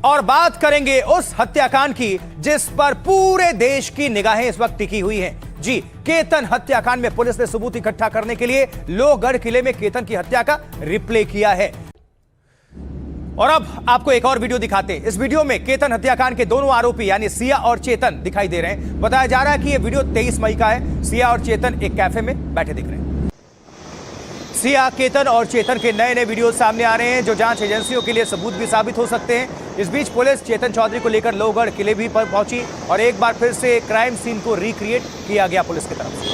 और बात करेंगे उस हत्याकांड की जिस पर पूरे देश की निगाहें इस वक्त टिकी हुई हैं। जी, केतन हत्याकांड में पुलिस ने सबूत इकट्ठा करने के लिए लोहगढ़ किले में केतन की हत्या का रिप्ले किया है। और अब आपको एक और वीडियो दिखाते हैं। इस वीडियो में केतन हत्याकांड के दोनों आरोपी यानी सिया और चेतन दिखाई दे रहे हैं। बताया जा रहा है कि यह वीडियो 23 मई का है। सिया और चेतन एक कैफे में बैठे दिख रहे हैं। सिया, केतन और चेतन के नए नए वीडियो सामने आ रहे हैं जो जांच एजेंसियों के लिए सबूत भी साबित हो सकते हैं। इस बीच पुलिस चेतन चौधरी को लेकर लोहगढ़ किले भी पर पहुंची और एक बार फिर से क्राइम सीन को रिक्रिएट किया गया पुलिस की तरफ से।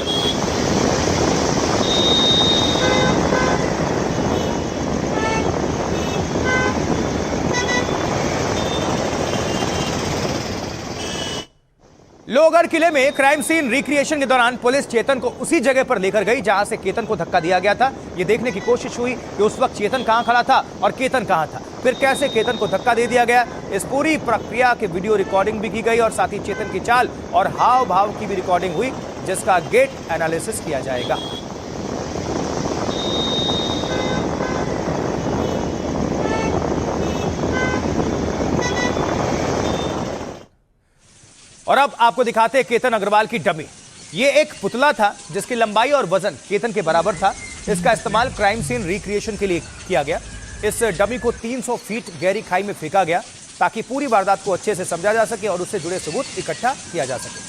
लोहगढ़ किले में क्राइम सीन रिक्रिएशन के दौरान पुलिस चेतन को उसी जगह पर लेकर गई जहां से केतन को धक्का दिया गया था। यह देखने की कोशिश हुई कि उस वक्त चेतन कहां खड़ा था और केतन कहां था, फिर कैसे केतन को धक्का दे दिया गया। इस पूरी प्रक्रिया की वीडियो रिकॉर्डिंग भी की गई और साथ ही चेतन की चाल और हाव भाव की भी रिकॉर्डिंग हुई जिसका गेट एनालिसिस किया जाएगा। और अब आपको दिखाते हैं केतन अग्रवाल की डमी। ये एक पुतला था जिसकी लंबाई और वजन केतन के बराबर था। इसका इस्तेमाल क्राइम सीन रिक्रिएशन के लिए किया गया। इस डमी को 300 फीट गहरी खाई में फेंका गया ताकि पूरी वारदात को अच्छे से समझा जा सके और उससे जुड़े सबूत इकट्ठा किया जा सके।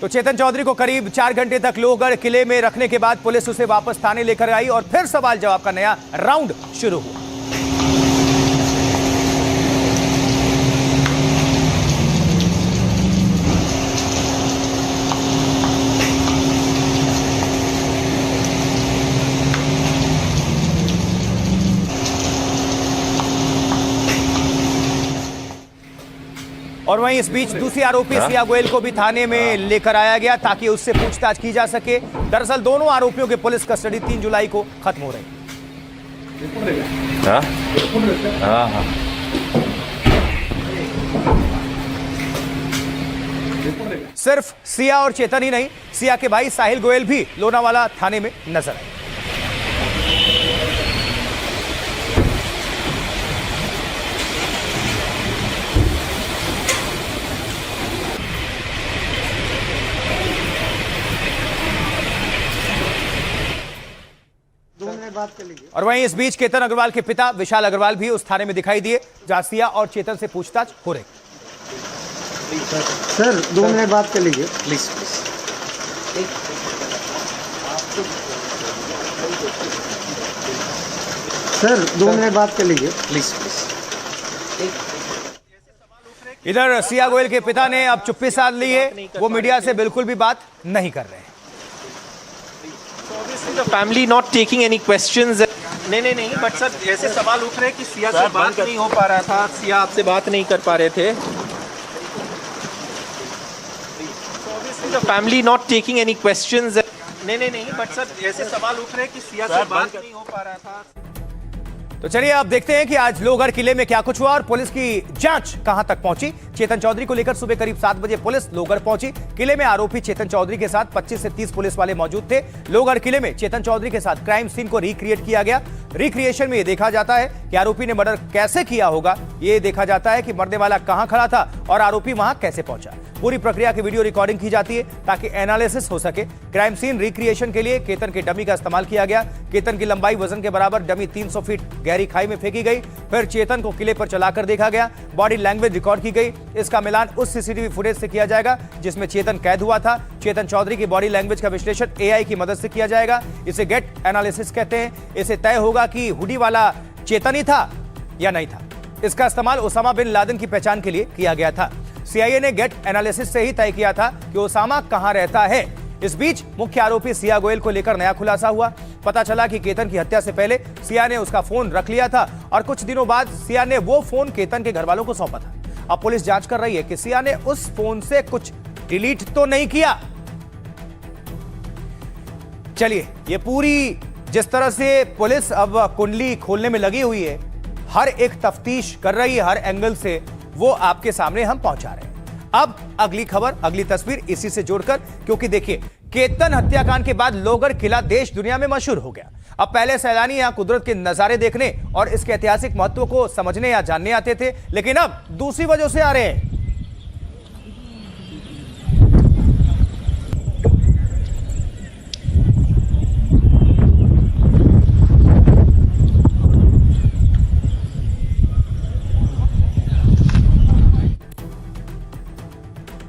तो चेतन चौधरी को करीब 4 घंटे तक लोहगढ़ किले में रखने के बाद पुलिस उसे वापस थाने लेकर आई और फिर सवाल जवाब का नया राउंड शुरू हुआ। और वहीं इस बीच दूसरी आरोपी सिया गोयल को भी थाने में लेकर आया गया ताकि उससे पूछताछ की जा सके। दरअसल दोनों आरोपियों की पुलिस कस्टडी 3 जुलाई को खत्म हो रही। सिर्फ सिया और चेतन ही नहीं, सिया के भाई साहिल गोयल भी लोनावाला थाने में नजर आए। और वहीं इस बीच केतन अग्रवाल के पिता विशाल अग्रवाल भी उस थाने में दिखाई दिए जहां सिया और चेतन से पूछताछ हो रही। सर 2 मिनट बात कर लीजिए प्लीज। सर 2 मिनट बात कर लीजिए प्लीज। इधर सिया गोयल के पिता ने अब चुप्पी साध ली है। वो मीडिया से बिल्कुल भी बात नहीं कर रहे हैं। The family not taking any questions. नहीं, बट सर ऐसे सवाल उठ रहे हैं कि सिया से बात नहीं हो पा रहा था, सिया आपसे बात नहीं कर पा रहे थे। The family not taking any questions. नहीं, बट सर ऐसे सवाल उठ रहे हैं कि सिया से बात नहीं हो पा रहा था। तो चलिए अब देखते हैं कि आज लोहगढ़ किले में क्या कुछ हुआ और पुलिस की जांच कहां तक पहुंची। चेतन चौधरी को लेकर सुबह करीब 7 बजे पुलिस लोहगढ़ पहुंची। किले में आरोपी चेतन चौधरी के साथ 25 से 30 पुलिस वाले मौजूद थे। लोहगढ़ किले में चेतन चौधरी के साथ क्राइम सीन को रिक्रिएट किया गया। रिक्रिएशन में यह देखा जाता है कि आरोपी ने मर्डर कैसे किया होगा। यह देखा जाता है कि मरने वाला कहां खड़ा था और आरोपी वहां कैसे पहुंचा। पूरी प्रक्रिया की वीडियो रिकॉर्डिंग की जाती है ताकि एनालिसिस हो सके। क्राइम सीन रिक्रिएशन के लिए केतन के डमी का इस्तेमाल किया गया। केतन की लंबाई वजन के बराबर डमी 300 फीट गहरी खाई में फेंकी गई। फिर चेतन को किले पर चलाकर देखा गया। बॉडी लैंग्वेज रिकॉर्ड की गई। इसका मिलान उस सीसीटीवी फुटेज से किया जाएगा जिसमें चेतन कैद हुआ था। चेतन चौधरी की बॉडी लैंग्वेज का विश्लेषण एआई की मदद से किया जाएगा। इसे गेट एनालिसिस कहते हैं। इसे तय होगा कि हुडी वाला चेतन ही था या नहीं था। इसका इस्तेमाल ओसामा बिन लादेन की पहचान के लिए किया गया था। सीआईए ने गेट एनालिसिस से ही तय किया था कि ओसामा कहां रहता है। इस बीच मुख्य आरोपी सिया गोयल को लेकर नया खुलासा हुआ। पता चला कि केतन की हत्या से पहले सिया ने उसका फोन रख लिया था और कुछ दिनों बाद सिया ने वो फोन केतन के घर वालों को सौंपा था। अब पुलिस जांच कर रही है कि सिया ने उस फोन से कुछ डिलीट तो नहीं किया। चलिए, ये पूरी जिस तरह से पुलिस अब कुंडली खोलने में लगी हुई है, हर एक तफ्तीश कर रही है, हर एंगल से वो आपके सामने हम पहुंचा रहे हैं। अब अगली खबर, अगली तस्वीर इसी से जोड़कर, क्योंकि देखिए केतन हत्याकांड के बाद लोहगढ़ किला देश दुनिया में मशहूर हो गया। अब पहले सैलानी यहां कुदरत के नजारे देखने और इसके ऐतिहासिक महत्व को समझने या जानने आते थे, लेकिन अब दूसरी वजह से आ रहे हैं।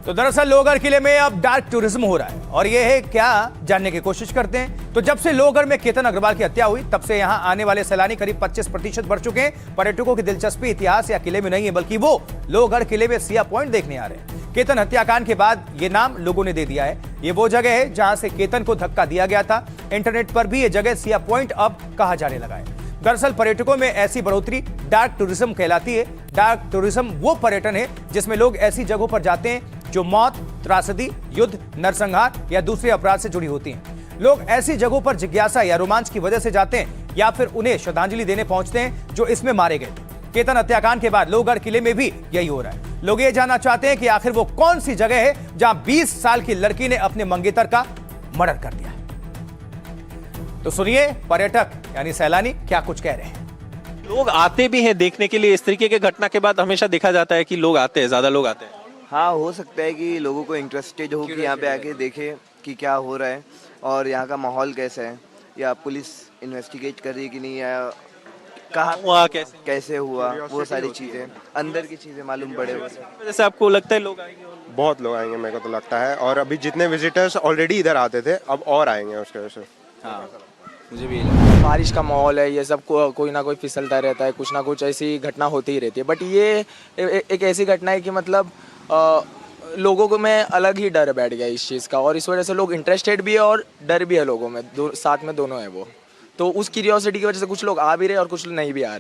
तो दरअसल लोहगढ़ किले में अब डार्क टूरिज्म हो रहा है, और यह है क्या, जानने की कोशिश करते हैं। तो जब से लोहगढ़ में केतन अग्रवाल की हत्या हुई, तब से यहां आने वाले सैलानी करीब 25% बढ़ चुके हैं। पर्यटकों की दिलचस्पी इतिहास या किले में नहीं है, बल्कि वो लोहगढ़ किले में सिया पॉइंट देखने आ रहे हैं। केतन हत्याकांड के बाद ये नाम लोगों ने दे दिया है। ये वो जगह है जहां से केतन को धक्का दिया गया था। इंटरनेट पर भी ये जगह सिया पॉइंट अब कहा जाने लगा है। दरअसल पर्यटकों में ऐसी बढ़ोतरी डार्क टूरिज्म कहलाती है। डार्क टूरिज्म वो पर्यटन है जिसमें लोग ऐसी जगहों पर जाते हैं जो मौत, त्रासदी, युद्ध, नरसंहार या दूसरे अपराध से जुड़ी होती हैं। लोग ऐसी जगहों पर जिज्ञासा या रोमांच की वजह से जाते हैं, या फिर उन्हें श्रद्धांजलि देने पहुंचते हैं जो इसमें मारे गए थे। केतन हत्याकांड के बाद लोहगढ़ किले में भी यही हो रहा है। लोग ये जानना चाहते हैं कि आखिर वो कौन सी जगह है जहां 20 साल की लड़की ने अपने मंगेतर का मर्डर कर दिया। तो सुनिए पर्यटक यानी सैलानी क्या कुछ कह रहे हैं। लोग आते भी हैं देखने के लिए। इस तरीके के घटना के बाद हमेशा देखा जाता है कि लोग आते हैं, ज्यादा लोग आते हैं। हाँ, हो सकता है कि लोगों को इंटरेस्टेड हो कि यहाँ पे आके देखे कि क्या हो रहा है और यहाँ का माहौल कैसा है, या पुलिस इन्वेस्टिगेट कर रही है कि नहीं, या कहाँ हुआ कैसे हुआ, वो सारी चीज़ें, अंदर की चीज़ें मालूम पड़े। जैसे आपको लगता है लोग आएंगे? बहुत लोग आएंगे, मेरे को तो लगता है। और अभी जितने विजिटर्स ऑलरेडी इधर आते थे, अब और आएंगे उसके वजह से। हाँ, मुझे भी बारिश का माहौल है, ये सब कोई ना कोई फिसलता रहता है, कुछ ना कुछ ऐसी घटना होती ही रहती है। बट ये एक ऐसी घटना है कि मतलब लोगों को में अलग ही डर बैठ गया इस चीज़ का, और इस वजह से लोग इंटरेस्टेड भी है और डर भी है लोगों में, साथ में दोनों है वो। तो उस क्यूरियोसिटी की वजह से कुछ लोग आ भी रहे और कुछ नहीं भी आ रहे।